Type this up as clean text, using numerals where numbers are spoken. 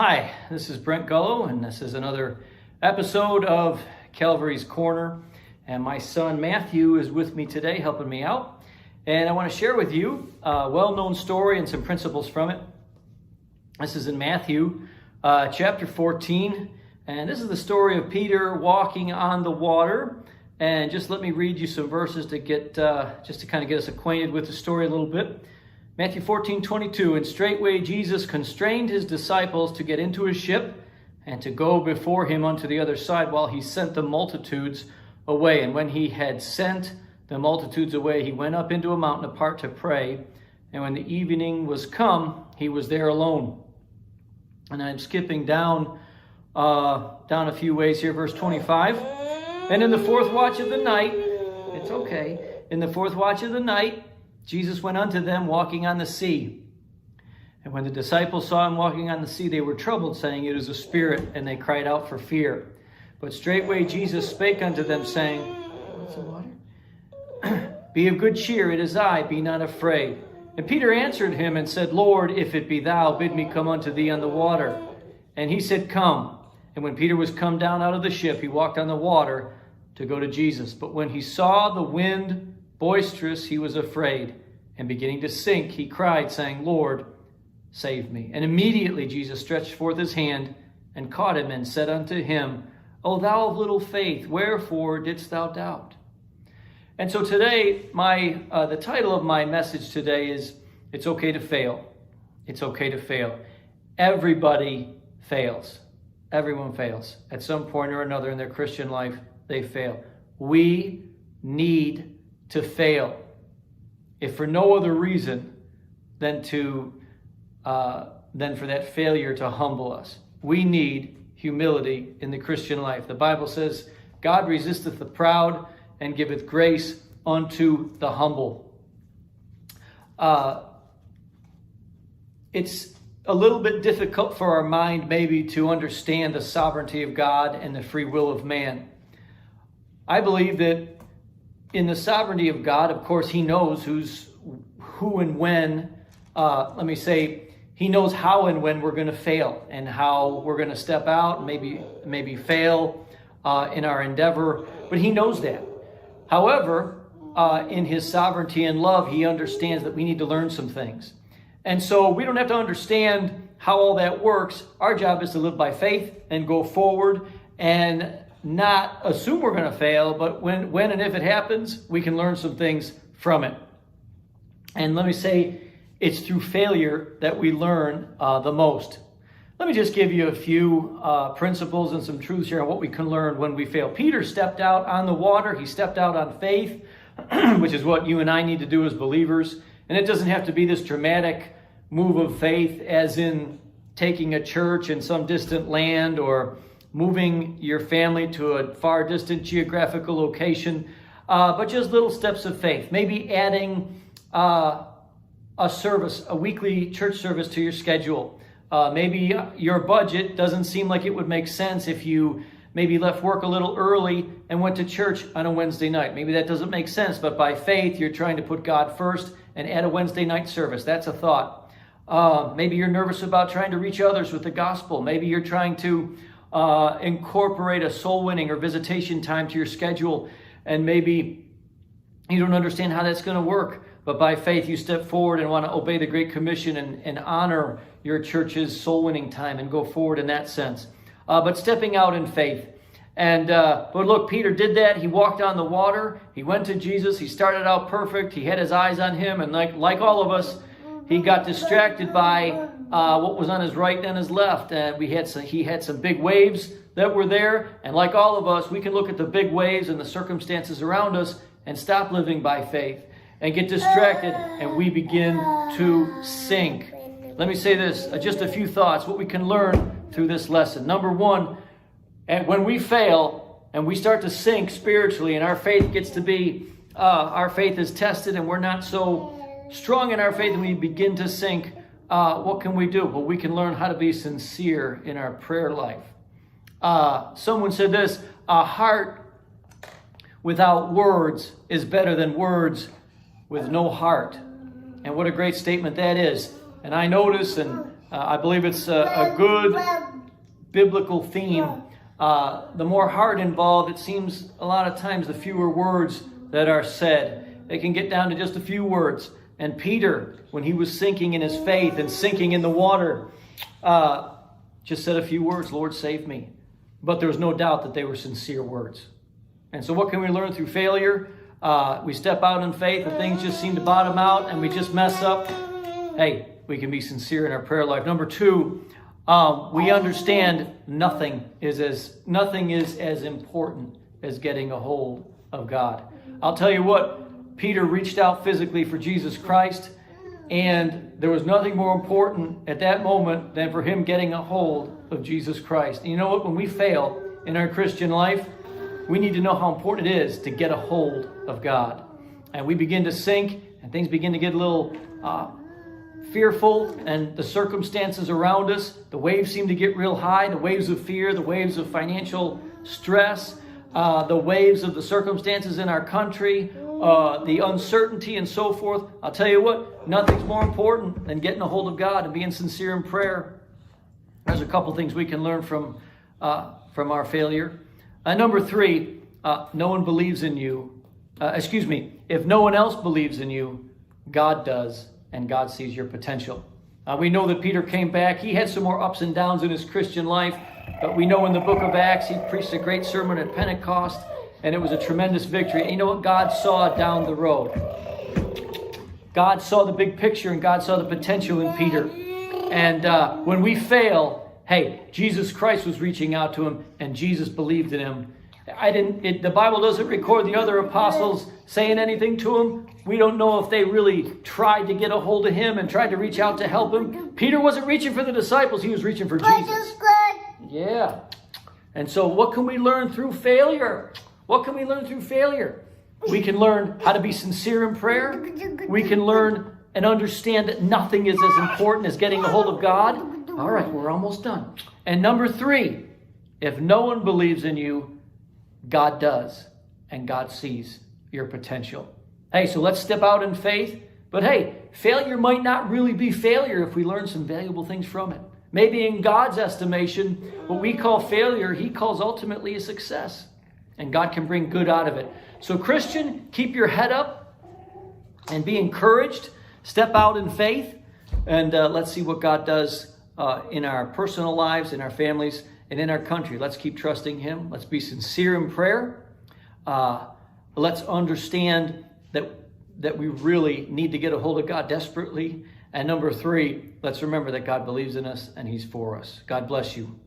Hi, this is Brent Gullo, and this is another episode of Calvary's Corner. And my son Matthew is with me today, helping me out. And I want to share with you a well-known story and some principles from it. This is in Matthew chapter 14. And this is the story of Peter walking on the water. And just let me read you some verses to get just to kind of get us acquainted with the story a little bit. Matthew 14:22, and straightway Jesus constrained his disciples to get into his ship and to go before him unto the other side while he sent the multitudes away. And when he had sent the multitudes away, he went up into a mountain apart to pray. And when the evening was come, he was there alone. And I'm skipping down a few ways here, verse 25. And in the fourth watch of the night, it's okay, in the fourth watch of the night, Jesus went unto them walking on the sea. And when the disciples saw him walking on the sea, they were troubled, saying, It is a spirit, and they cried out for fear. But straightway Jesus spake unto them, saying, What's the water? Be of good cheer, it is I, be not afraid. And Peter answered him and said, Lord, if it be thou, bid me come unto thee on the water. And he said, Come. And when Peter was come down out of the ship, he walked on the water to go to Jesus. But when he saw the wind boisterous, he was afraid, and beginning to sink, he cried, saying, Lord, save me. And immediately Jesus stretched forth his hand and caught him and said unto him, O thou of little faith, wherefore didst thou doubt? And so today, the title of my message today is, It's okay to fail. It's okay to fail. Everybody fails. Everyone fails. At some point or another in their Christian life, they fail. We need to fail, if for no other reason than for that failure to humble us. We need humility in the Christian life. The Bible says, God resisteth the proud and giveth grace unto the humble. It's a little bit difficult for our mind maybe to understand the sovereignty of God and the free will of man. I believe that in the sovereignty of God, of course, he knows who and when, he knows how and when we're going to fail and how we're going to step out, maybe fail in our endeavor, but he knows that. However, in his sovereignty and love, he understands that we need to learn some things. And so we don't have to understand how all that works. Our job is to live by faith and go forward and not assume we're going to fail, but when and if it happens, we can learn some things from it. And let me say, it's through failure that we learn the most. Let me just give you a few principles and some truths here on what we can learn when we fail. Peter stepped out on the water. He stepped out on faith, which is what you and I need to do as believers. And it doesn't have to be this dramatic move of faith, as in taking a church in some distant land or moving your family to a far distant geographical location, but just little steps of faith. Maybe adding a weekly church service to your schedule. Maybe your budget doesn't seem like it would make sense if you maybe left work a little early and went to church on a Wednesday night. Maybe that doesn't make sense, but by faith, you're trying to put God first and add a Wednesday night service. That's a thought. Maybe you're nervous about trying to reach others with the gospel. Maybe you're trying to incorporate a soul winning or visitation time to your schedule, and maybe you don't understand how that's going to work, but by faith you step forward and want to obey the Great Commission and honor your church's soul winning time and go forward in that sense. But stepping out in faith. But look, Peter did that. He walked on the water. He went to Jesus. He started out perfect. He had his eyes on him, and like all of us, he got distracted by what was on his right and his left. And he had some big waves that were there. And like all of us, we can look at the big waves and the circumstances around us and stop living by faith and get distracted, and we begin to sink. Let me say this, just a few thoughts, what we can learn through this lesson. Number one, and when we fail and we start to sink spiritually and our faith gets to be, our faith is tested and we're not so strong in our faith and we begin to sink, what can we do? Well, we can learn how to be sincere in our prayer life. Someone said this, a heart without words is better than words with no heart. And what a great statement that is. And I notice, and I believe it's a good biblical theme, the more heart involved, it seems a lot of times the fewer words that are said. It can get down to just a few words. And Peter, when he was sinking in his faith and sinking in the water, just said a few words, Lord, save me. But there was no doubt that they were sincere words. And so what can we learn through failure? We step out in faith and things just seem to bottom out and we just mess up. Hey, we can be sincere in our prayer life. Number 2, we understand nothing is as important as getting a hold of God. I'll tell you what, Peter reached out physically for Jesus Christ, and there was nothing more important at that moment than for him getting a hold of Jesus Christ. And you know what? When we fail in our Christian life, we need to know how important it is to get a hold of God. And we begin to sink, and things begin to get a little fearful, and the circumstances around us, the waves seem to get real high, the waves of fear, the waves of financial stress, the waves of the circumstances in our country, the uncertainty and so forth. I'll tell you what, nothing's more important than getting a hold of God and being sincere in prayer. There's a couple things we can learn from our failure. Number 3, no one believes in you. If no one else believes in you, God does, and God sees your potential. We know that Peter came back. He had some more ups and downs in his Christian life, but we know in the book of Acts, he preached a great sermon at Pentecost, and it was a tremendous victory. And you know what God saw down the road? God saw the big picture, and God saw the potential in Peter. And when we fail, hey, Jesus Christ was reaching out to him, and Jesus believed in him. The Bible doesn't record the other apostles saying anything to him. We don't know if they really tried to get a hold of him and tried to reach out to help him. Peter wasn't reaching for the disciples. He was reaching for Jesus. Yeah. And so what can we learn through failure? What can we learn through failure? We can learn how to be sincere in prayer. We can learn and understand that nothing is as important as getting a hold of God. All right, we're almost done. And number 3, if no one believes in you, God does, and God sees your potential. Hey, so let's step out in faith. But hey, failure might not really be failure if we learn some valuable things from it. Maybe in God's estimation, what we call failure, he calls ultimately a success. And God can bring good out of it. So Christian, keep your head up and be encouraged. Step out in faith, and let's see what God does in our personal lives, in our families, and in our country. Let's keep trusting him. Let's be sincere in prayer. Let's understand that we really need to get a hold of God desperately. And number 3, let's remember that God believes in us and he's for us. God bless you.